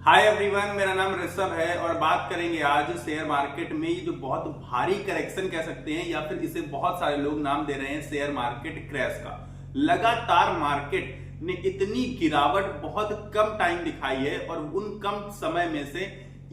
Hi everyone, मेरा नाम ऋषभ है और बात करेंगे आज शेयर मार्केट में ये जो बहुत भारी करेक्शन कह सकते हैं या फिर इसे बहुत सारे लोग नाम दे रहे हैं शेयर मार्केट क्रैश का। लगातार मार्केट ने इतनी गिरावट बहुत कम टाइम दिखाई है और उन कम समय में से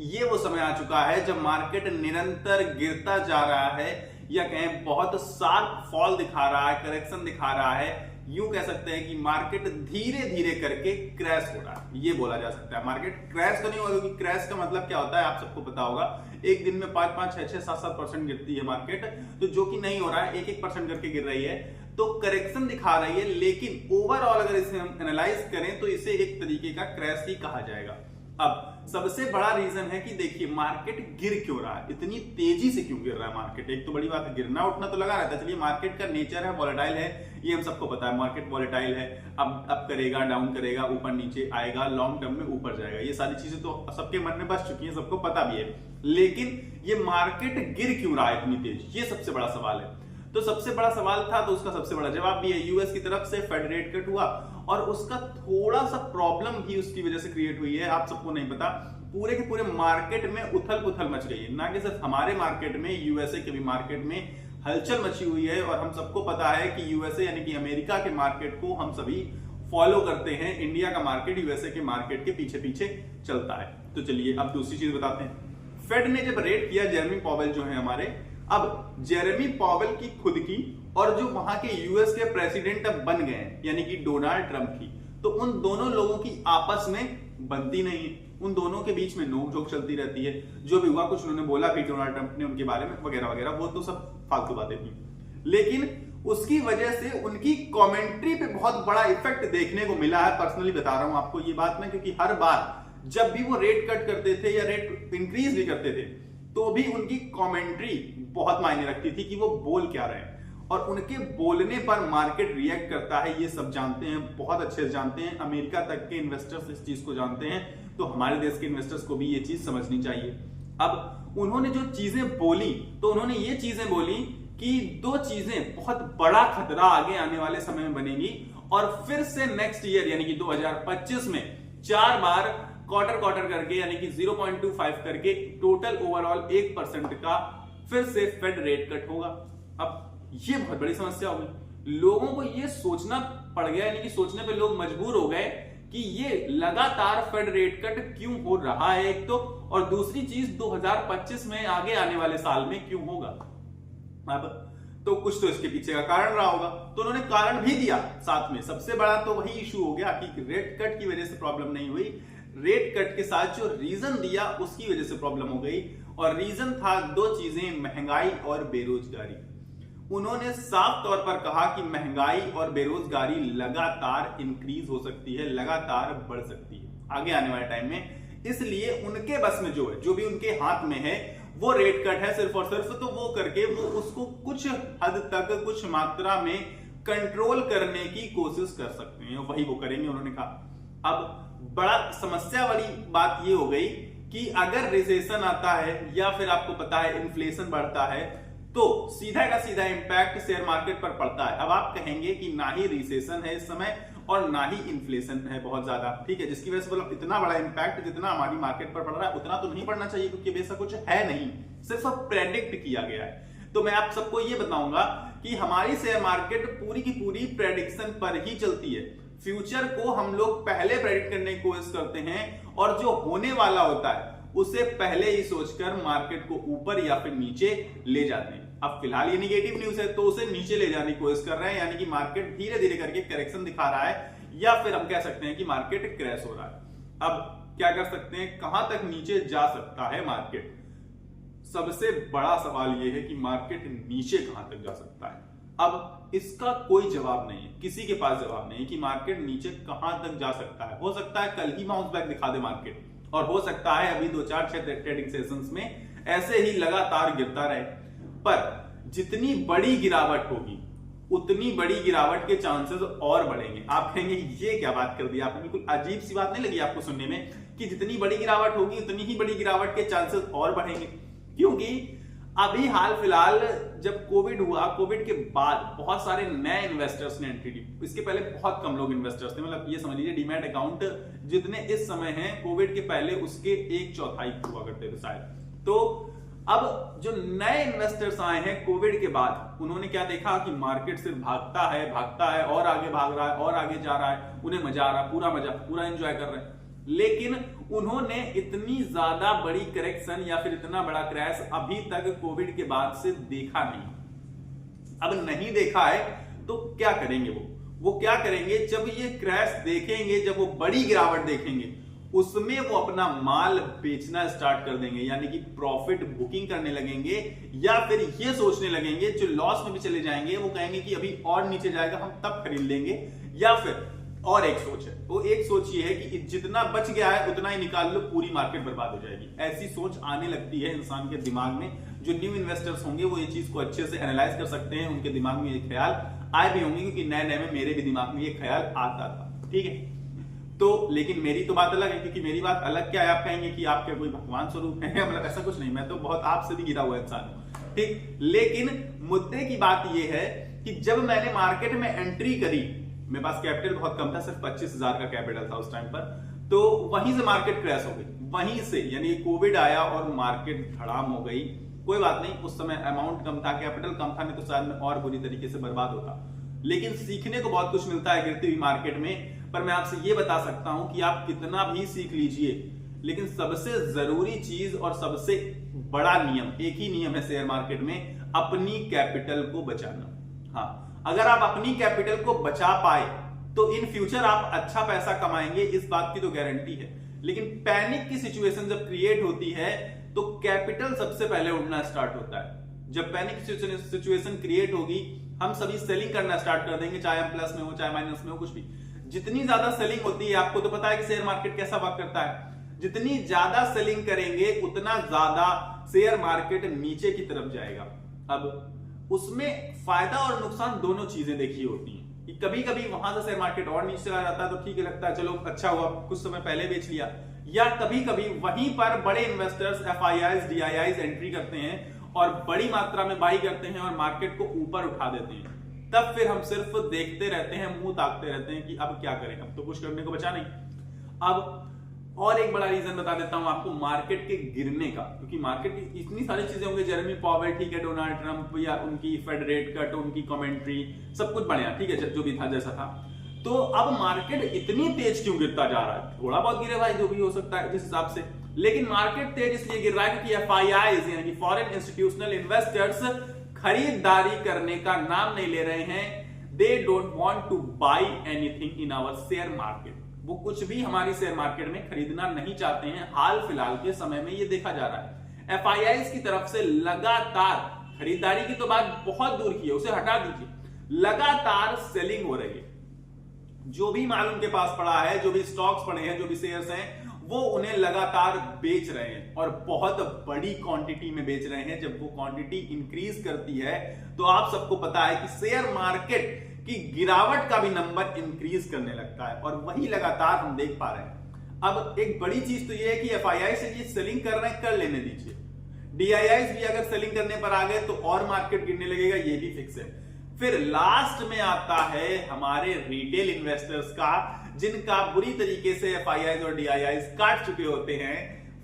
ये वो समय आ चुका है जब मार्केट निरंतर गिरता जा रहा है या कहें बहुत शार्प फॉल दिखा रहा है, करेक्शन दिखा रहा है। यूं कह सकते हैं कि मार्केट धीरे धीरे करके क्रैश हो रहा है, ये बोला जा सकता है। मार्केट क्रैश तो नहीं होगा क्योंकि क्रैश का मतलब क्या होता है आप सबको पता होगा। एक दिन में 5-5, 6-6, 7-7% गिरती है मार्केट, तो जो कि नहीं हो रहा है, 1-1% करके गिर रही है, तो करेक्शन दिखा रही है। लेकिन ओवरऑल अगर इसे हम एनालाइज करें तो इसे एक तरीके का क्रैश ही कहा जाएगा। अब सबसे बड़ा रीजन है कि देखिए मार्केट गिर क्यों रहा है, इतनी तेजी से क्यों गिर रहा है मार्केट। एक तो बड़ी बात है, गिरना उठना तो लगा रहता है। चलिए, मार्केट का नेचर है, वॉलेटाइल है, ये हम सबको पता है। मार्केट वॉलेटाइल है, अब करेगा, डाउन करेगा, ऊपर नीचे आएगा, लॉन्ग टर्म में ऊपर जाएगा। ये सारी चीजें तो सबके मन में बस चुकी है, सबको पता भी है। लेकिन ये मार्केट गिर क्यों रहा है इतनी तेज, ये सबसे बड़ा सवाल है। तो सबसे बड़ा सवाल था तो उसका सबसे बड़ा जवाब भी है। यूएस की तरफ से फेड रेट कट हुआ और उसका थोड़ा सा प्रॉब्लम भी उसकी वजह से क्रिएट हुई है। आप सबको नहीं पता, पूरे के पूरे मार्केट में उथल पुथल मच गई है। ना कि सिर्फ हमारे मार्केट में, यूएसए के भी मार्केट में हलचल मची हुई है। और हम सबको पता है कि यूएसए यानी कि अमेरिका के मार्केट को हम सभी फॉलो करते हैं। इंडिया का मार्केट यूएसए के मार्केट के पीछे पीछे चलता है। तो चलिए अब दूसरी चीज बताते हैं। फेड ने जब रेट किया, जेरेमी पॉवेल जो है हमारे, अब जेरेमी पॉवेल की खुद की और जो वहां के यूएस के प्रेसिडेंट अब बन गए यानी कि डोनाल्ड ट्रंप की, तो उन दोनों लोगों की आपस में बनती नहीं है। उन दोनों के बीच में नोक-झोंक चलती रहती है। जो भी हुआ, कुछ उन्होंने बोला भी डोनाल्ड ट्रंप ने उनके बारे में वगैरह वगैरह, वो तो सब फालतू बातें थी। लेकिन उसकी वजह से उनकी कमेंट्री पे बहुत बड़ा इफेक्ट देखने को मिला है। पर्सनली बता रहा हूं आपको ये बात मैं, क्योंकि हर बार जब भी वो रेट कट करते थे या रेट इंक्रीज भी करते थे तो भी उनकी कमेंट्री बहुत मायने रखती थी कि वो बोल क्या रहे हैं। और उनके बोलने पर मार्केट रिएक्ट करता है, ये सब जानते हैं, बहुत अच्छे से जानते हैं। अमेरिका तक के इन्वेस्टर्स इस चीज को जानते हैं, तो हमारे देश के इन्वेस्टर्स को भी ये चीज समझनी चाहिए। अब उन्होंने जो चीजें बोली, तो उन्होंने ये चीजें बोली कि दो चीजें बहुत बड़ा खतरा आगे आने वाले समय में बनेगी और फिर से नेक्स्ट ईयर यानी कि 2025 में 4 बार क्वार्टर करके यानी कि 0.25 करके टोटल ओवरऑल 1% का फिर से फेड रेट कट होगा। अब ये बहुत बड़ी समस्या हो गई। लोगों को ये सोचना पड़ गया, यानी कि सोचने पे लोग मजबूर हो गए कि ये लगातार फेड रेट कट क्यों हो रहा है, एक तो, और दूसरी चीज 2025 में आगे आने वाले साल में क्यों होगा। अब तो कुछ तो इसके पीछे का कारण रहा होगा, तो उन्होंने कारण भी दिया साथ में। सबसे बड़ा तो वही इशू हो गया कि रेट कट की वजह से प्रॉब्लम नहीं हुई, रेट कट के साथ जो रीजन दिया उसकी वजह से प्रॉब्लम हो गई। और रीजन था दो चीजें, महंगाई और बेरोजगारी। उन्होंने साफ तौर पर कहा कि महंगाई और बेरोजगारी लगातार इंक्रीज हो सकती है, लगातार बढ़ सकती है आगे आने वाले टाइम में। इसलिए उनके बस में जो है, जो भी उनके हाथ में है, वो रेट कट है सिर्फ और सिर्फ, तो वो करके वो उसको कुछ हद तक, कुछ मात्रा में कंट्रोल करने की कोशिश कर सकते हैं, वही वो करेंगे, उन्होंने कहा। अब बड़ा समस्या वाली बात ये हो गई कि अगर रिसेशन आता है या फिर आपको पता है इन्फ्लेशन बढ़ता है, तो सीधा का सीधा इंपैक्ट शेयर मार्केट पर पड़ता है। अब आप कहेंगे कि ना ही रिसेशन है इस समय और ना ही इन्फ्लेशन है बहुत ज्यादा, ठीक है, जिसकी वजह से मतलब इतना बड़ा इंपैक्ट जितना हमारी मार्केट पर पड़ रहा है उतना तो नहीं पड़ना चाहिए, क्योंकि वैसा कुछ है नहीं, सिर्फ प्रेडिक्ट किया गया है। तो मैं आप सबको ये बताऊंगा कि हमारी शेयर मार्केट पूरी की पूरी प्रेडिक्शन पर ही चलती है। फ्यूचर को हम लोग पहले प्रेडिक्ट करने की कोशिश करते हैं और जो होने वाला होता है उसे पहले ही सोचकर मार्केट को ऊपर या फिर नीचे ले जाते हैं। अब फिलहाल ये निगेटिव न्यूज है तो उसे नीचे ले जाने की कोशिश कर रहे हैं, यानी कि मार्केट धीरे धीरे करके करेक्शन दिखा रहा है, या फिर हम कह सकते हैं कि मार्केट क्रैश हो रहा है। अब क्या कर सकते हैं, कहां तक नीचे जा सकता है मार्केट? सबसे बड़ा सवाल यह है कि मार्केट नीचे कहां तक जा सकता है। अब इसका कोई जवाब नहीं है, किसी के पास जवाब नहीं है कि मार्केट नीचे कहां तक जा सकता है। हो सकता है कल ही बाउंस बैक दिखा दे मार्केट, और हो सकता है अभी 2-4-6 ट्रेडिंग सेशंस में ऐसे ही लगातार गिरता रहे। पर जितनी बड़ी गिरावट होगी उतनी बड़ी गिरावट के चांसेस और बढ़ेंगे। आप कहेंगे ये क्या बात कर दी आपने, बिल्कुल अजीब सी बात नहीं लगी आपको सुनने में कि जितनी बड़ी गिरावट होगी उतनी ही बड़ी गिरावट के चांसेस और बढ़ेंगे? क्योंकि अभी हाल फिलहाल जब कोविड हुआ, कोविड के बाद बहुत सारे नए इन्वेस्टर्स ने एंट्री ली। इसके पहले बहुत कम लोग इन्वेस्टर्स थे, मतलब ये समझ लीजिए डीमैट अकाउंट जितने इस समय हैं कोविड के पहले उसके 1/4 हुआ करते थे शायद। तो अब जो नए इन्वेस्टर्स आए हैं कोविड के बाद, उन्होंने क्या देखा कि मार्केट सिर्फ भागता है और आगे भाग रहा है और आगे जा रहा है, उन्हें मजा आ रहा है, पूरा एंजॉय कर रहे हैं। लेकिन उन्होंने इतनी ज्यादा बड़ी करेक्शन या फिर इतना बड़ा क्रैश अभी तक कोविड के बाद से देखा नहीं। अब नहीं देखा है तो क्या करेंगे वो क्या करेंगे, जब ये क्रैश देखेंगे, जब वो बड़ी गिरावट देखेंगे, उसमें वो अपना माल बेचना स्टार्ट कर देंगे, यानी कि प्रॉफिट बुकिंग करने लगेंगे, या फिर ये सोचने लगेंगे, जो लॉस में भी चले जाएंगे वो कहेंगे कि अभी और नीचे जाएगा हम तब खरीद लेंगे। या फिर और एक सोच है, वो एक सोच ये है कि जितना बच गया है उतना ही निकाल लो, पूरी मार्केट बर्बाद हो जाएगी। ऐसी सोच आने लगती है इंसान के दिमाग में। जो न्यू इन्वेस्टर्स होंगे वो ये चीज को अच्छे से एनालाइज कर सकते हैं, उनके दिमाग में ये ख्याल आए भी होंगे, क्योंकि नए नए में मेरे भी दिमाग में ये ख्याल आता था। ठीक है, तो लेकिन मेरी तो बात अलग है, क्योंकि मेरी बात अलग क्या है, आप कहेंगे कि आप क्या कोई भगवान स्वरूप है, मतलब ऐसा कुछ नहीं, मैं तो बहुत आपसे भी गिरा हुआ इंसान हूं। ठीक, लेकिन मुद्दे की बात यह है कि जब मैंने मार्केट में एंट्री करी, मेरे पास कैपिटल बहुत कम था, सिर्फ 25,000 का कैपिटल था उस टाइम पर, तो वहीं से मार्केट क्रैश हो गई, वहीं से, यानी कोविड आया और मार्केट धड़ाम हो गई। कोई बात नहीं, उस समय अमाउंट कम था, कैपिटल कम था, नहीं तो शायद मैं और बुरी तरीके से बर्बाद होता। लेकिन सीखने को बहुत कुछ मिलता है गिरती हुई मार्केट में। पर मैं आपसे ये बता सकता हूं कि आप कितना भी सीख लीजिए, लेकिन सबसे जरूरी चीज और सबसे बड़ा नियम, एक ही नियम है शेयर मार्केट में, अपनी कैपिटल को बचाना। हाँ, अगर आप अपनी कैपिटल को बचा पाए तो इन फ्यूचर आप अच्छा पैसा कमाएंगे, इस बात की तो गारंटी है। लेकिन पैनिक की सिचुएशन जब क्रिएट होती है तो कैपिटल सबसे पहले उड़ना स्टार्ट होता है। जब पैनिक सिचुएशन क्रिएट होगी, हम सभी सेलिंग करना स्टार्ट कर देंगे, चाहे हम प्लस में हो चाहे माइनस में हो, कुछ भी। जितनी ज्यादा सेलिंग होती है, आपको तो पता है कि शेयर मार्केट कैसा वर्क करता है, जितनी ज्यादा सेलिंग करेंगे उतना ज्यादा शेयर मार्केट नीचे की तरफ जाएगा। अब उसमें फायदा और नुकसान दोनों चीजें देखी होती हैं कि कभी कभी वहां से शेयर मार्केट और नीचे चला जाता है तो ठीक है, लगता है चलो अच्छा हुआ कुछ समय पहले बेच लिया, या कभी कभी वहीं पर बड़े इन्वेस्टर्स FIIs DIIs एंट्री करते हैं और बड़ी मात्रा में बाई करते हैं और मार्केट को ऊपर उठा देते हैं। तब फिर हम सिर्फ देखते रहते हैं, मुंह ताकते रहते हैं कि अब क्या करें, अब तो कुछ करने को बचा नहीं। अब और एक बड़ा रीजन बता देता हूं आपको मार्केट के गिरने का, क्योंकि मार्केट की इतनी सारी चीजें होंगी, जेरेमी पावेल, ठीक है, डोनाल्ड ट्रंप या उनकी फेड रेट कट, उनकी कमेंट्री, सब कुछ बढ़िया, ठीक है, जो भी था जैसा था। तो अब मार्केट इतनी तेज क्यों गिरता जा रहा है? थोड़ा बहुत गिरे भाई, जो भी हो सकता है जिस हिसाब से, लेकिन मार्केट तेज इसलिए गिर रहा है क्योंकि FIIs यानी कि फॉरेन इंस्टीट्यूशनल इन्वेस्टर्स खरीदारी करने का नाम नहीं ले रहे हैं। They don't want to buy anything in our share market. वो कुछ भी हमारी शेयर मार्केट में खरीदना नहीं चाहते हैं। हाल फिलहाल के समय में ये देखा जा रहा है, FIIs की तरफ से लगातार, खरीदारी की तो बात बहुत दूर की है, उसे हटा दीजिए, लगातार सेलिंग हो रही है। जो भी माल उनके पास पड़ा है, जो भी स्टॉक्स पड़े हैं, जो भी शेयर्स हैं, वो उन्हें लगातार बेच रहे हैं और बहुत बड़ी क्वांटिटी में बेच रहे हैं। जब वो क्वांटिटी इंक्रीज करती है तो आप सबको पता है कि शेयर मार्केट की गिरावट का भी नंबर इंक्रीज करने लगता है, और वही लगातार हम देख पा रहे हैं। अब एक बड़ी चीज तो ये है कि FII से ये सेलिंग कर रहे हैं, कर लेने दीजिए। DIIs भी अगर सेलिंग करने पर आ गए तो और मार्केट गिरने लगेगा, ये भी फिक्स है। फिर लास्ट में आता है हमारे रिटेल इन्वेस्टर्स का, जिनका बुरी तरीके से FIIs और DIIs काट चुके होते हैं।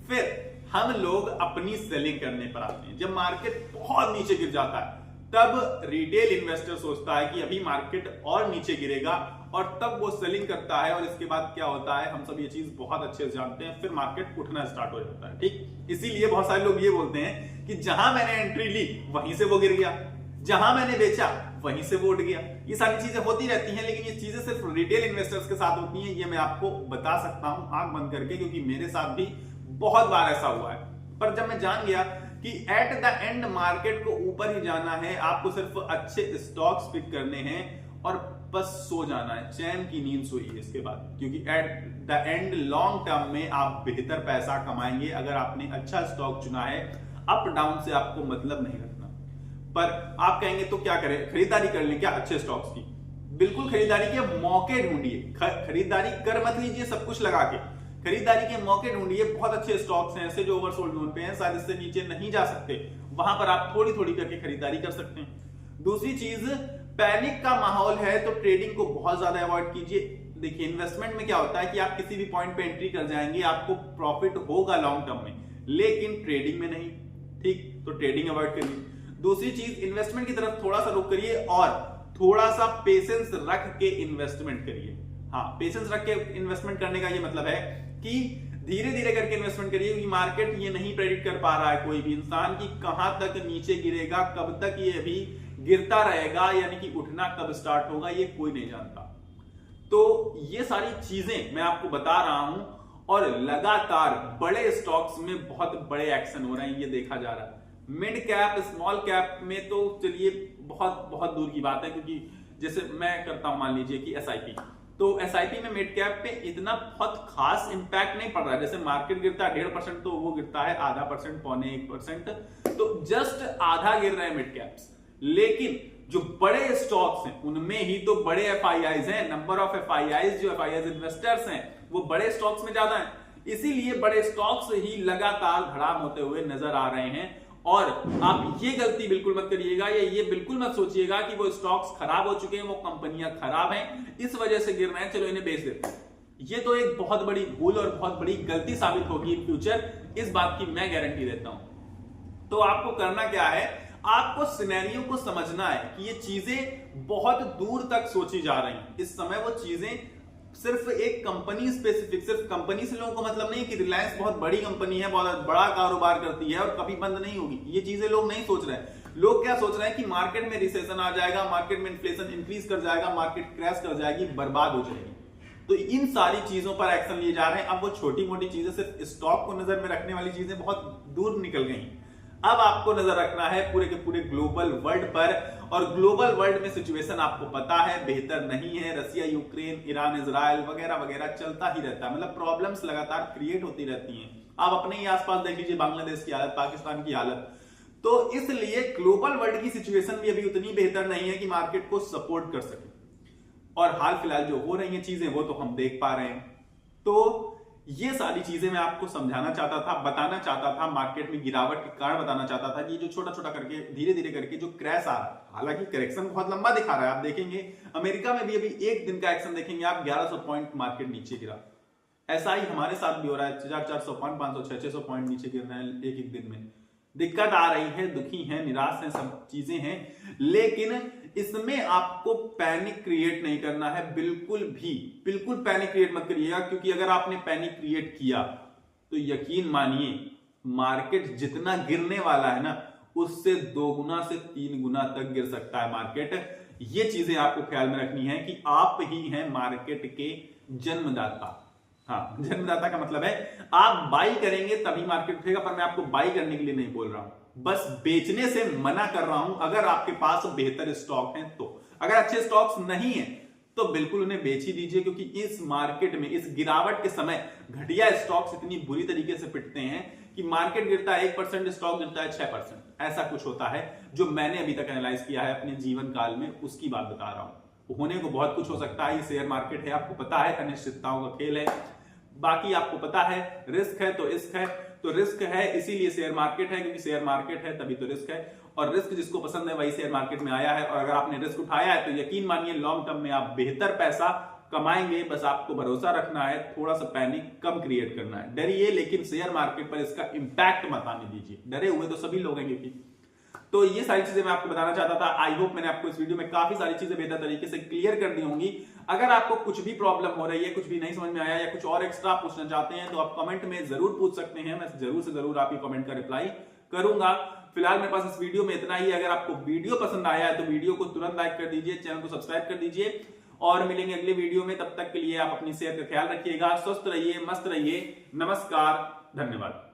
फिर हम लोग अपनी सेलिंग करने पर आते हैं। जब मार्केट बहुत नीचे गिर जाता है तब रिटेल इन्वेस्टर सोचता है कि अभी मार्केट और नीचे गिरेगा, और तब वो सेलिंग करता है, और इसके बाद क्या होता है हम सब ये चीज बहुत अच्छे से जानते हैं, फिर मार्केट उठना स्टार्ट हो जाता है। ठीक, इसीलिए बहुत सारे लोग ये बोलते हैं कि जहां मैंने एंट्री ली वहीं से वो गिर गया, जहां मैंने बेचा वहीं से वो उठ गया। ये सारी चीजें होती रहती हैं, लेकिन ये चीजें सिर्फ रिटेल इन्वेस्टर्स के साथ होती हैं, ये मैं आपको बता सकता हूं आंख बंद करके, क्योंकि मेरे साथ भी बहुत बार ऐसा हुआ है। पर जब मैं जान गया कि एट द एंड मार्केट को ऊपर ही जाना है, आपको सिर्फ अच्छे स्टॉक्स पिक करने हैं और बस सो जाना है, चैन की नींद सोइए इसके बाद, क्योंकि at the end long term में आप बेहतर पैसा कमाएंगे अगर आपने अच्छा स्टॉक चुना है। अप डाउन से आपको मतलब नहीं रखना। पर आप कहेंगे तो क्या करें, खरीदारी कर लें क्या अच्छे स्टॉक्स की? बिल्कुल खरीदारी के मौके ढूंढिए, खरीदारी कर मत लीजिए सब कुछ लगा के, खरीदारी के मौके ढूंढिए। बहुत अच्छे स्टॉक्स हैं ऐसे जो ओवरसोल्ड जोन पे हैं, शायद इससे नीचे नहीं जा सकते, वहां पर आप थोड़ी थोड़ी करके खरीदारी कर सकते हैं। दूसरी चीज, पैनिक का माहौल है तो ट्रेडिंग को बहुत ज्यादा अवॉइड कीजिए। देखिए इन्वेस्टमेंट में क्या होता है कि आप किसी भी पॉइंट पे एंट्री कर जाएंगे, आपको प्रॉफिट होगा लॉन्ग टर्म में, लेकिन ट्रेडिंग में नहीं। ठीक, तो ट्रेडिंग अवॉइड करिए। दूसरी चीज, इन्वेस्टमेंट की तरफ थोड़ा सा रुक करिए और थोड़ा सा पेशेंस रख के इन्वेस्टमेंट करिए। हाँ, पेशेंस रख के इन्वेस्टमेंट करने का ये मतलब है कि धीरे धीरे करके इन्वेस्टमेंट करिए, क्योंकि मार्केट ये नहीं प्रेडिक्ट कर पा रहा है कोई भी इंसान कि कहां तक नीचे गिरेगा, कब तक ये अभी गिरता रहेगा, यानी कि उठना कब स्टार्ट होगा, ये कोई नहीं जानता। तो ये सारी चीजें मैं आपको बता रहा हूं और लगातार बड़े स्टॉक्स में बहुत बड़े एक्शन हो रहे हैं, ये देखा जा रहा है। मिड कैप स्मॉल कैप में तो चलिए बहुत बहुत दूर की बात है, क्योंकि जैसे मैं करता हूं मान लीजिए कि एसआईपी, तो एसआईपी में मिड कैप पे इतना बहुत खास इंपैक्ट नहीं पड़ रहा है। जैसे मार्केट गिरता है 1.5%, तो वो गिरता है आधा परसेंट, पौने 1%, तो जस्ट आधा गिर रहे हैं मिड कैप्स। लेकिन जो बड़े स्टॉक्स हैं उनमें ही तो बड़े एफआईआईज हैं, नंबर ऑफ एफआईआईज, जो एफआईआईज इन्वेस्टर्स हैं वो बड़े स्टॉक्स में ज्यादा हैं, इसीलिए बड़े स्टॉक्स ही लगातार धड़ाम होते हुए नजर आ रहे हैं। और आप ये गलती बिल्कुल मत करिएगा, ये बिल्कुल मत सोचिएगा कि वो स्टॉक्स खराब हो चुके हैं, वो कंपनियां खराब हैं, इस वजह से गिर रहे हैं, चलो इन्हें बेच देते हैं। ये तो एक बहुत बड़ी भूल और बहुत बड़ी गलती साबित होगी इन फ्यूचर, इस बात की मैं गारंटी देता हूं। तो आपको करना क्या है, आपको सिनेरियो को समझना है कि ये चीजें बहुत दूर तक सोची जा रही हैं। इस समय वो चीजें सिर्फ एक कंपनी स्पेसिफिक, सिर्फ कंपनी से लोगों को मतलब नहीं कि रिलायंस बहुत बड़ी कंपनी है, बहुत बड़ा कारोबार करती है और कभी बंद नहीं होगी, ये चीजें लोग नहीं सोच रहे हैं। लोग क्या सोच रहे हैं कि मार्केट में रिसेशन आ जाएगा, मार्केट में इन्फ्लेशन इंक्रीज कर जाएगा, मार्केट क्रैश कर जाएगी, बर्बाद हो जाएगी। तो इन सारी चीजों पर एक्शन लिए जा रहे हैं। अब वो छोटी मोटी चीजें, सिर्फ स्टॉक को नजर में रखने वाली चीजें बहुत दूर निकल गई। अब आपको नजर रखना है पूरे के पूरे ग्लोबल वर्ल्ड पर, और ग्लोबल वर्ल्ड में सिचुएशन आपको पता है बेहतर नहीं है। रसिया, यूक्रेन, ईरान, इजराइल वगैरह वगैरह चलता ही रहता है, मतलब प्रॉब्लम्स लगातार क्रिएट होती रहती हैं। आप अपने ही आसपास देख लीजिए, बांग्लादेश की हालत, पाकिस्तान की हालत। तो इसलिए ग्लोबल वर्ल्ड की सिचुएशन भी अभी उतनी बेहतर नहीं है कि मार्केट को सपोर्ट कर सके। और हाल फिलहाल जो हो रही हैं चीजें वो तो हम देख पा रहे हैं। तो ये सारी चीजें मैं आपको समझाना चाहता था, बताना चाहता था, मार्केट में गिरावट के कारण बताना चाहता था कि जो छोटा छोटा करके धीरे धीरे करके जो क्रैश आ रहा है, हालांकि करेक्शन बहुत लंबा दिखा रहा है। आप देखेंगे अमेरिका में भी अभी एक दिन का एक्शन देखेंगे आप, 1100 पॉइंट मार्केट नीचे गिरा। ऐसा ही हमारे साथ भी हो रहा है, 400 पॉइंट, 500, 600 पॉइंट नीचे गिर रहे हैं एक एक दिन में। दिक्कत आ रही है, दुखी है, निराश है, सब चीजें हैं, लेकिन इसमें आपको पैनिक क्रिएट नहीं करना है, बिल्कुल पैनिक क्रिएट मत करिएगा, क्योंकि अगर आपने पैनिक क्रिएट किया तो यकीन मानिए मार्केट जितना गिरने वाला है ना, उससे 2 गुना से 3 गुना तक गिर सकता है मार्केट। ये चीजें आपको ख्याल में रखनी है कि आप ही हैं मार्केट के जन्मदाता। हाँ, जन्मदाता का मतलब है आप बाई करेंगे तभी मार्केट उठेगा, पर मैं आपको बाई करने के लिए नहीं बोल रहा हूं, बस बेचने से मना कर रहा हूं। अगर आपके पास बेहतर स्टॉक हैं तो, अगर अच्छे स्टॉक्स नहीं है तो बिल्कुल उन्हें बेच ही दीजिए, क्योंकि इस मार्केट में इस गिरावट के समय घटिया स्टॉक्स इतनी बुरी तरीके से पिटते हैं कि मार्केट गिरता है 1%, स्टॉक गिरता है 6%, ऐसा कुछ होता है जो मैंने अभी तक एनालाइज किया है अपने जीवन काल में, उसकी बात बता रहा हूं। होने को बहुत कुछ हो सकता है, ये शेयर मार्केट है, आपको पता है अनिश्चितताओं का खेल है, बाकी आपको पता है रिस्क है तो इश्क है, तो रिस्क है इसीलिए शेयर मार्केट है, क्योंकि शेयर मार्केट है तभी तो रिस्क है, और रिस्क जिसको पसंद है वही शेयर मार्केट में आया है। और अगर आपने रिस्क उठाया है तो यकीन मानिए लॉन्ग टर्म में आप बेहतर पैसा कमाएंगे। बस आपको भरोसा रखना है, थोड़ा सा पैनिक कम क्रिएट करना है। डरिए लेकिन शेयर मार्केट पर इसका इंपैक्ट मत आने दीजिए, डरे हुए तो सभी लोग हैं क्योंकि। तो ये सारी चीजें मैं आपको बताना चाहता था। आई होप मैंने आपको इस वीडियो में काफी सारी चीजें बेहतर तरीके से क्लियर कर दी होंगी। अगर आपको कुछ भी प्रॉब्लम हो रही है, कुछ भी नहीं समझ में आया या कुछ और एक्स्ट्रा पूछना चाहते हैं तो आप कमेंट में जरूर पूछ सकते हैं, मैं जरूर से जरूर आपकी कमेंट का रिप्लाई करूंगा। फिलहाल मेरे पास इस वीडियो में इतना ही है। अगर आपको वीडियो पसंद आया है तो वीडियो को तुरंत लाइक कर दीजिए, चैनल को सब्सक्राइब कर दीजिए, और मिलेंगे अगले वीडियो में। तब तक के लिए आप अपनी सेहत का ख्याल रखिएगा, स्वस्थ रहिए, मस्त रहिए। नमस्कार, धन्यवाद।